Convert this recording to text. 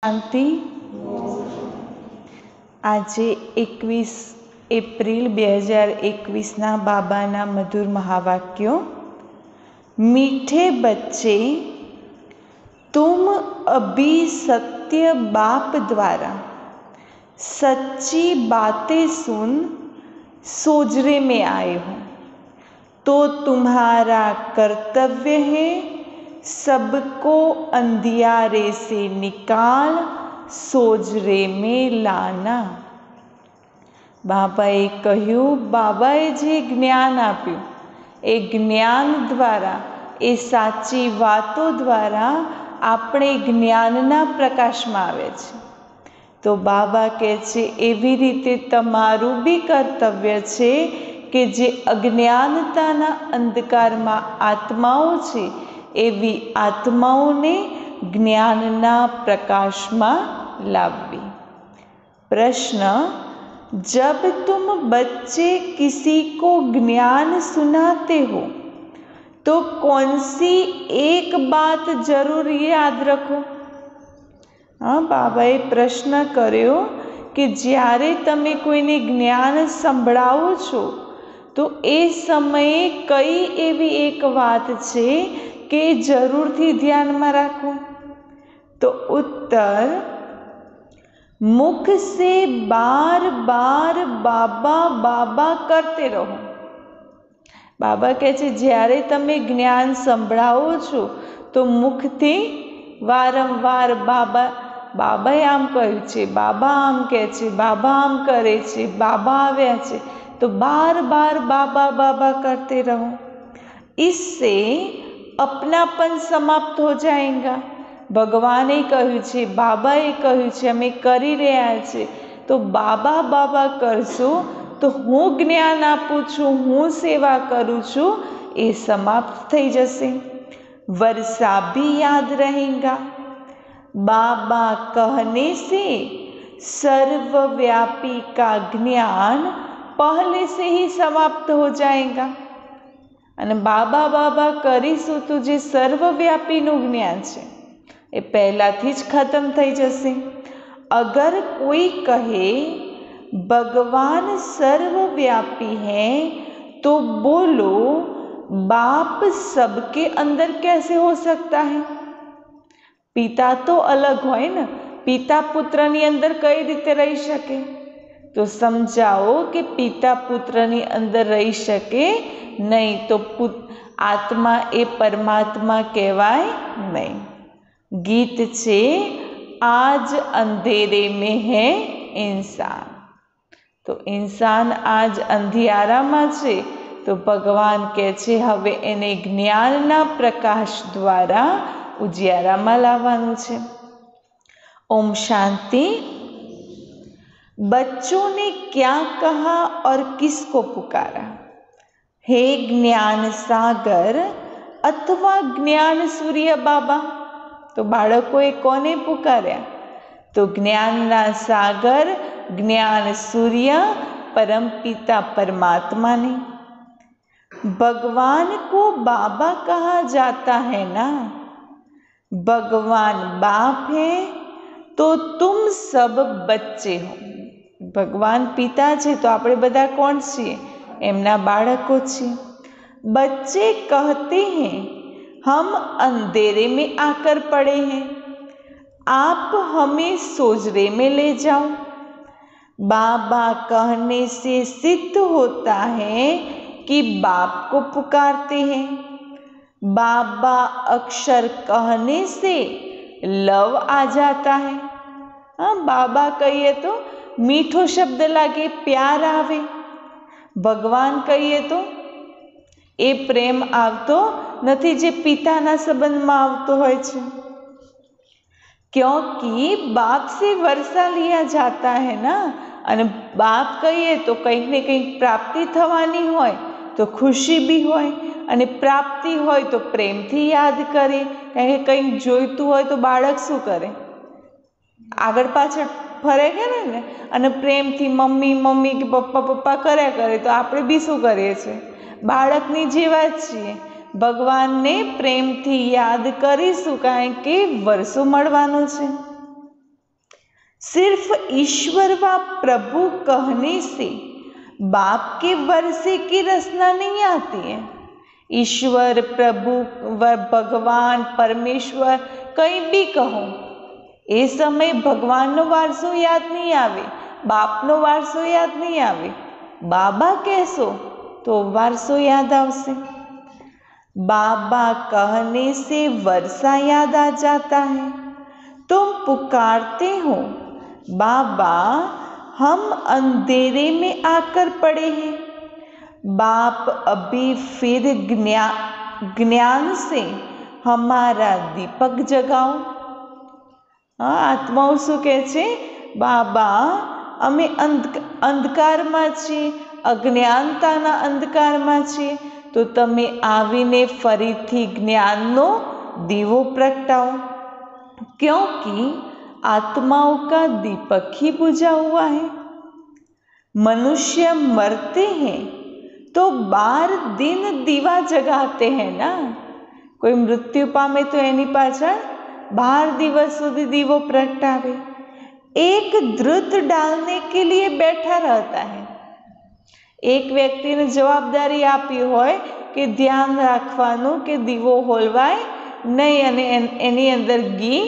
શાંતિ. આજે 21 એપ્રિલ 2021 બાબાના મધુર મહાવાક્યો. मीठे बच्चे, तुम अभी सत्य बाप द्वारा सच्ची बातें सुन सोजरे में आए हो, तो तुम्हारा कर्तव्य है सबको अंधियारे से निकाल सोजरे में लाना. બાબાએ કહ્યું, બાબાએ જે જ્ઞાન આપ્યું એ જ્ઞાન દ્વારા, એ સાચી વાતો દ્વારા આપણે જ્ઞાનના પ્રકાશમાં આવે છે. તો બાબા કહે છે એવી રીતે તમારું બી કર્તવ્ય છે કે જે અજ્ઞાનતાના અંધકારમાં આત્માઓ છે એવી આત્માઓને જ્ઞાનના પ્રકાશમાં લાવવી. प्रश्न: जब तुम बच्चे किसी को ज्ञान सुनाते हो तो कौन सी एक बात जरूर याद रखो. बाबाए प्रश्न कर्यो कि જ્યારે તમે કોઈને જ્ઞાન સંભળાવો છો તો એ સમયે કઈ એવી એક વાત છે કે જરૂરથી ધ્યાનમાં રાખો. તો ઉત્તર: मुख से बार बार बाबा बाबा करते रहो. बाबा કહે છે જ્યારે તમે જ્ઞાન સંભળાવો છો તો મુખથી વારંવાર બાબા બાબાએ આમ કહ્યું છે, બાબા આમ કહે છે, બાબા આમ કરે છે, બાબા આવ્યા છે, તો बार बार बाबा बाबा करते रहो. इससे अपनापन समाप्त हो जाएगा. ભગવાને કહ્યું છે, બાબાએ કહ્યું છે, અમે કરી રહ્યા છે, તો બાબા બાબા કરશો તો હું જ્ઞાન આપું છું, હું સેવા કરું છું, એ સમાપ્ત થઈ જશે. वर्षा भी याद रहेगा. बाबा कहने से सर्वव्यापी का ज्ञान पहले से ही समाप्त हो जाएगा. અને બાબા બાબા કરીશું તો જે સર્વવ્યાપીનું જ્ઞાન છે એ પહેલાથી જ ખતમ થઈ જશે. અગર કોઈ કહે ભગવાન સર્વવ્યાપી है तो बोलो बाप सबके अंदर कैसे हो सकता है. પિતા તો અલગ હોય ને, પિતા પુત્રની અંદર કઈ રીતે રહી શકે? તો સમજાવો કે પિતા પુત્રની અંદર રહી શકે નહીં, તો આત્મા એ પરમાત્મા કહેવાય નહીં. गीत છે आज अंधेरे में है इंसान. તો ઇન્સાન આજ અંધિયારામાં છે, તો ભગવાન કહે છે હવે એને જ્ઞાનના પ્રકાશ દ્વારા ઉજિયારામાં લાવવાનું છે. ओम शांति. बच्चों ने क्या कहा और किसको पुकारा? हे ज्ञान सागर अथवा ज्ञान सूर्य बाबा. તો બાળકોએ કોને પુકાર્યા? તો જ્ઞાનના સાગર, જ્ઞાન સૂર્ય, परमपिता परमात्मा ने. भगवान को बाबा कहा जाता है ना. भगवान बाप है तो तुम सब बच्चे हो. भगवान पिता છે તો આપણે બધા કોણ છીએ? એમના બાળકો છીએ. बच्चे कहते हैं हम अंधेरे में आकर पड़े हैं, आप हमें सोजरे में ले जाओ. बाबा कहने से सिद्ध होता है कि बाप को पुकारते हैं. बाबा अक्षर कहने से लव आ जाता है. बाबा कहिए तो मीठो शब्द लागे, प्यार आवे. भगवान कहिए तो એ પ્રેમ આવતો નથી જે પિતાના સંબંધમાં આવતો હોય છે. क्योंकि बाप से वर्षा लिया जाता है ना. અને બાપ કહીએ તો કંઈક ને કંઈક પ્રાપ્તિ થવાની હોય તો ખુશી બી હોય, અને પ્રાપ્તિ હોય તો પ્રેમથી યાદ કરે. કારણ કે કંઈક જોઈતું હોય તો બાળક શું કરે? આગળ પાછળ ફરે કરે ને, અને પ્રેમથી મમ્મી મમ્મી કે પપ્પા પપ્પા કર્યા કરે તો આપણે બી શું કરીએ છીએ? બાળકની જેવા જ છીએ. ભગવાનને પ્રેમથી યાદ કરીશું કારણ કે વર્ષો મળવાનું છે. सिर्फ ईश्वर व प्रभु कहने से बाप के वर्षे की रचना नहीं आती है। ईश्वर, प्रभु व भगवान, परमेश्वर કંઈ બી કહો, એ સમયે ભગવાનનો વારસો યાદ નહીં આવે, બાપનો વારસો યાદ નહીં આવે। બાબા કહેશો તો વારસો યાદ આવશે। बाबा कहने से वर्षा याद आ जाता है। तुम पुकारते हो बाबा, हम अंधेरे में आकर पड़े हैं। बाप अभी फिर ज्ञान से हमारा दीपक जगाओ। हाँ, आत्माओं शू कहे छे? बाबा, अमे अंधकारमां छीए, अज्ञानताना अंधकारमां छीए, तो तमे आवीने फरीथी ज्ञाननो दीवो प्रगटाओ, क्योंकि आत्माओं का दीपक ही बुझा हुआ है। मनुष्य मरते हैं तो 12 दिन दीवा जगाते हैं ना। कोई मृत्यु पामे तो एनी पाछळ 12 दिवस सुधी दीवो प्रगटावे। एक द्रुत डालने के लिए बैठा रहता है। एक व्यक्ति ने जवाबदारी आपी होय कि ध्यान राखवानुं कि दीवो होलवाय नहीं अने एनी अंदर घी